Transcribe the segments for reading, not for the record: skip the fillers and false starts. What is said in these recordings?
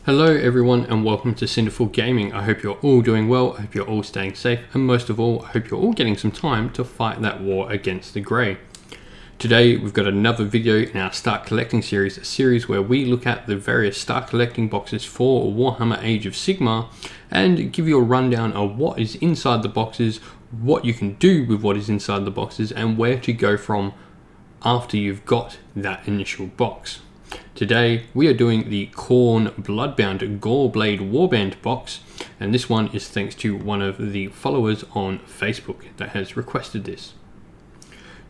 Hello everyone and welcome to Cinderful Gaming. I hope you're all doing well, I hope you're all staying safe, and most of all, I hope you're all getting some time to fight that war against the Grey. Today we've got another video in our Start Collecting series, a series where we look at the various Start Collecting boxes for Warhammer Age of Sigmar and give you a rundown of what is inside the boxes, what you can do with what is inside the boxes, and where to go from after you've got that initial box. Today we are doing the Khorne Bloodbound Goreblade Warband box, and this one is thanks to one of the followers on Facebook that has requested this.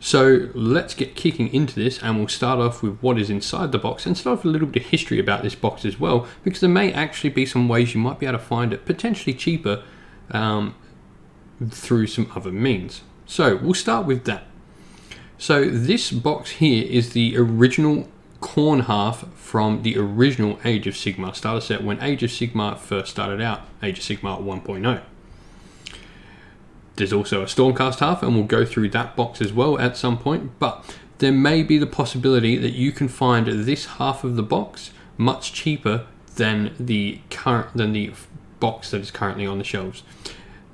So let's get kicking into this, and we'll start off with what is inside the box and start off with a little bit of history about this box as well, because there may actually be some ways you might be able to find it potentially cheaper through some other means. So we'll start with that. So this box here is the original Khorne half from the original Age of Sigmar starter set when Age of Sigmar first started out, Age of Sigmar 1.0. There's also a Stormcast half, and we'll go through that box as well at some point, but there may be the possibility that you can find this half of the box much cheaper than the box that is currently on the shelves.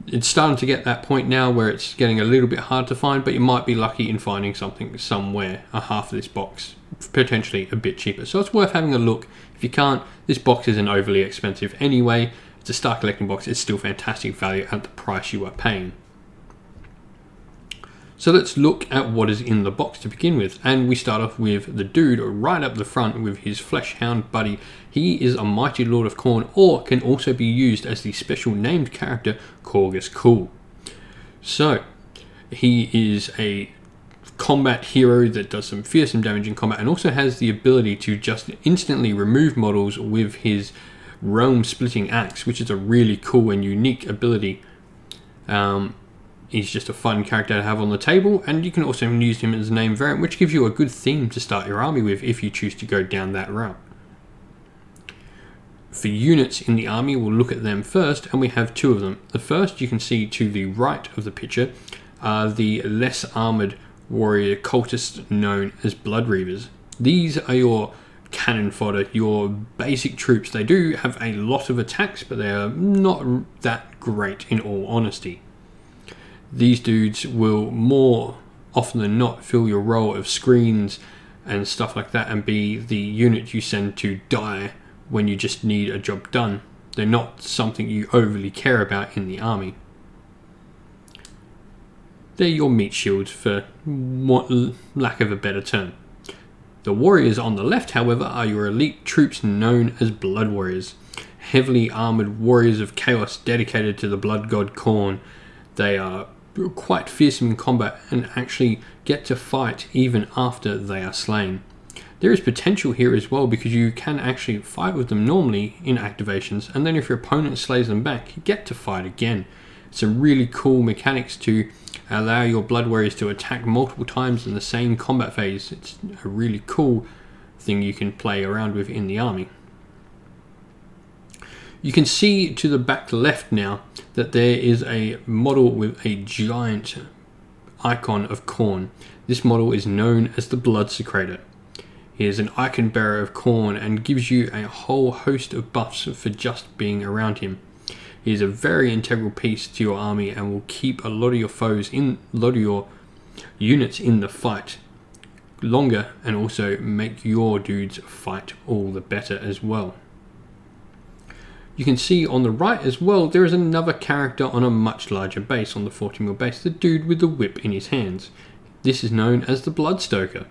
It's starting to get that point now where it's getting a little bit hard to find, but you might be lucky in finding something somewhere, a half of this box, potentially a bit cheaper. So it's worth having a look. If you can't, this box isn't overly expensive anyway. It's a Start Collecting box. It's still fantastic value at the price you are paying. So let's look at what is in the box to begin with, and we start off with the dude right up the front with his Fleshhound buddy. He is a Mighty Lord of Khorne, or can also be used as the special named character Korg. So he is a combat hero that does some fearsome damage in combat, and also has the ability to just instantly remove models with his realm splitting axe, which is a really cool and unique ability. He's just a fun character to have on the table, and you can also use him as a name variant, which gives you a good theme to start your army with if you choose to go down that route. For units in the army, we'll look at them first, and we have two of them. The first you can see to the right of the picture are the less armoured warrior cultists known as Blood Reavers. These are your cannon fodder, your basic troops. They do have a lot of attacks, but they are not that great in all honesty. These dudes will more often than not fill your role of screens and stuff like that, and be the unit you send to die when you just need a job done. They're not something you overly care about in the army. They're your meat shields, for lack of a better term. The warriors on the left, however, are your elite troops known as Blood Warriors. Heavily armoured warriors of chaos dedicated to the blood god Khorne. They are quite fearsome in combat and actually get to fight even after they are slain. There is potential here as well, because you can actually fight with them normally in activations, and then if your opponent slays them back, you get to fight again. Some really cool mechanics to allow your Blood Warriors to attack multiple times in the same combat phase. It's a really cool thing you can play around with in the army. You can see to the back left now that there is a model with a giant icon of Khorne. This model is known as the Blood Secreta. He is an icon bearer of Khorne and gives you a whole host of buffs for just being around him. He is a very integral piece to your army and will keep a lot of your units in the fight longer, and also make your dudes fight all the better as well. You can see on the right as well, there is another character on a much larger base, on the 40mm base, the dude with the whip in his hands. This is known as the Blood Stoker.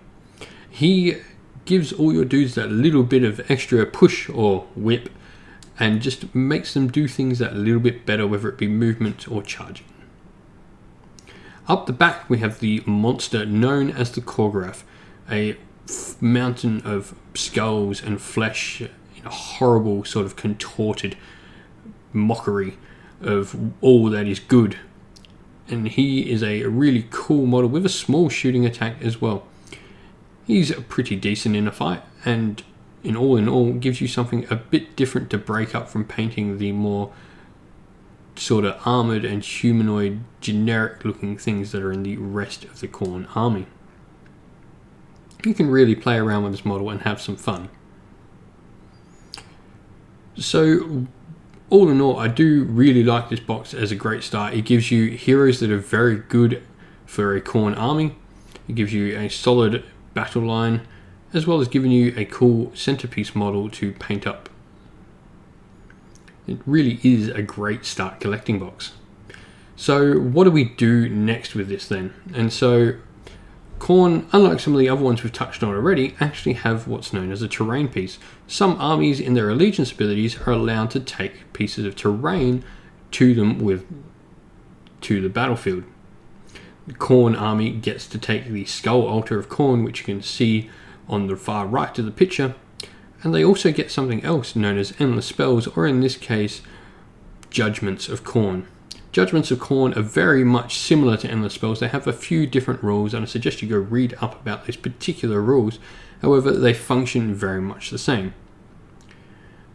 He gives all your dudes that little bit of extra push or whip, and just makes them do things that little bit better, whether it be movement or charging. Up the back we have the monster known as the Korg, a mountain of skulls and flesh, a horrible sort of contorted mockery of all that is good. And he is a really cool model with a small shooting attack as well. He's pretty decent in a fight, and in all gives you something a bit different to break up from painting the more sort of armoured and humanoid generic looking things that are in the rest of the Khorne army. You can really play around with this model and have some fun. So all in all, I do really like this box as a great start. It gives you heroes that are very good for a Khorne army. It gives you a solid battle line, as well as giving you a cool centerpiece model to paint up. It really is a great start collecting box. So what do we do next with this then? And so Khorne, unlike some of the other ones we've touched on already, actually have what's known as a terrain piece. Some armies in their allegiance abilities are allowed to take pieces of terrain to them to the battlefield. The Khorne army gets to take the Skull Altar of Khorne, which you can see on the far right of the picture, and they also get something else known as Endless Spells, or in this case, Judgments of Khorne. Judgments of Khorne are very much similar to Endless Spells. They have a few different rules, and I suggest you go read up about those particular rules. However, they function very much the same.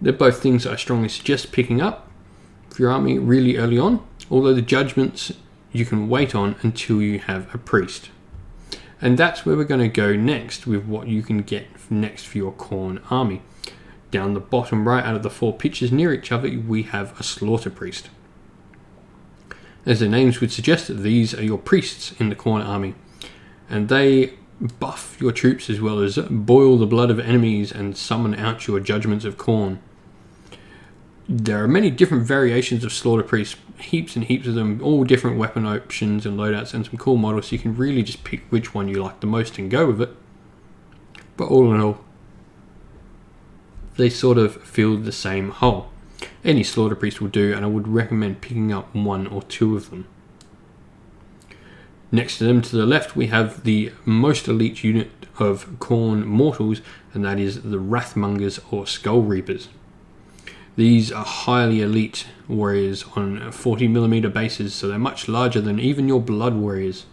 They're both things I strongly suggest picking up for your army really early on, although the Judgments you can wait on until you have a priest. And that's where we're going to go next with what you can get next for your Khorne army. Down the bottom right out of the 4 pictures near each other, we have a Slaughter Priest. As their names would suggest, these are your priests in the Khorne army, and they buff your troops as well as boil the blood of enemies and summon out your Judgments of Khorne. There are many different variations of Slaughter Priests, heaps and heaps of them, all different weapon options and loadouts and some cool models, so you can really just pick which one you like the most and go with it. But all in all, they sort of fill the same hole. Any Slaughter Priest will do, and I would recommend picking up 1 or 2 of them. Next to them to the left we have the most elite unit of Khorne mortals, and that is the Wrathmongers or Skull Reapers. These are highly elite warriors on 40mm bases, so they're much larger than even your Blood Warriors.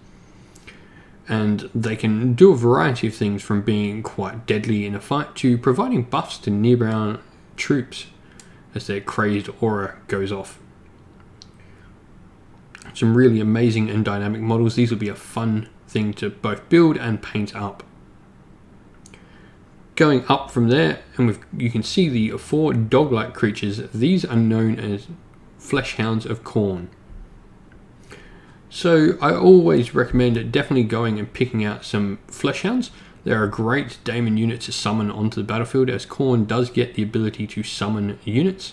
And they can do a variety of things, from being quite deadly in a fight to providing buffs to nearby troops as their crazed aura goes off. Some really amazing and dynamic models. These will be a fun thing to both build and paint up. Going up from there, and you can see the 4 dog-like creatures. These are known as Fleshhounds of Khorne. So I always recommend definitely going and picking out some Fleshhounds. They're a great daemon unit to summon onto the battlefield, as Khorne does get the ability to summon units.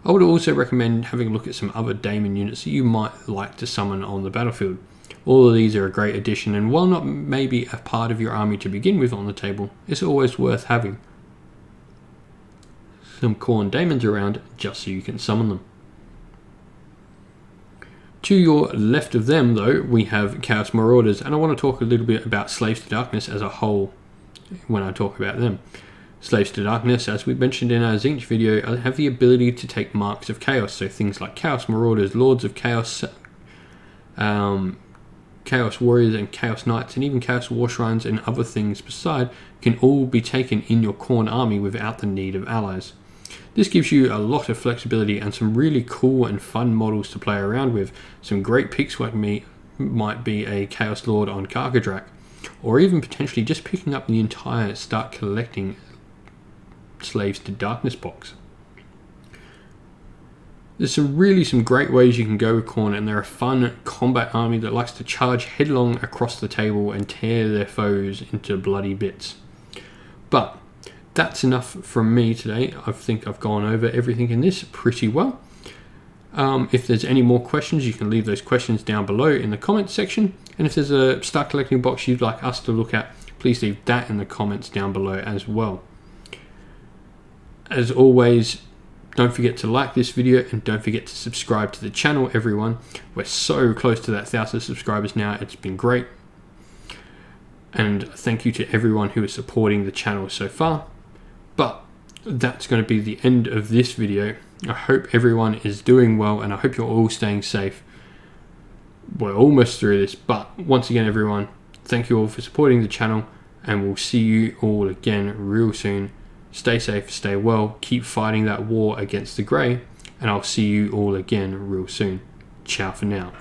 I would also recommend having a look at some other daemon units that you might like to summon on the battlefield. All of these are a great addition, and while not maybe a part of your army to begin with on the table, it's always worth having some Khorne daemons around just so you can summon them. To your left of them though, we have Chaos Marauders, and I want to talk a little bit about Slaves to Darkness as a whole when I talk about them. Slaves to Darkness, as we mentioned in our Zinch video, have the ability to take marks of chaos, so things like Chaos Marauders, Lords of Chaos, Chaos Warriors and Chaos Knights, and even Chaos War Shrines and other things beside can all be taken in your Khorne army without the need of allies. This gives you a lot of flexibility and some really cool and fun models to play around with. Some great picks like me might be a Chaos Lord on Karkadrak, or even potentially just picking up the entire Start Collecting Slaves to Darkness box. There's some great ways you can go with Khorne, and they're a fun combat army that likes to charge headlong across the table and tear their foes into bloody bits. But that's enough from me today. I think I've gone over everything in this pretty well. If there's any more questions, you can leave those questions down below in the comments section. And if there's a Start Collecting box you'd like us to look at, please leave that in the comments down below as well. As always, don't forget to like this video and don't forget to subscribe to the channel, everyone. We're so close to that 1,000 subscribers now. It's been great. And thank you to everyone who is supporting the channel so far. But that's going to be the end of this video. I hope everyone is doing well, and I hope you're all staying safe. We're almost through this, but once again, everyone, thank you all for supporting the channel, and we'll see you all again real soon. Stay safe, stay well, keep fighting that war against the Grey, and I'll see you all again real soon. Ciao for now.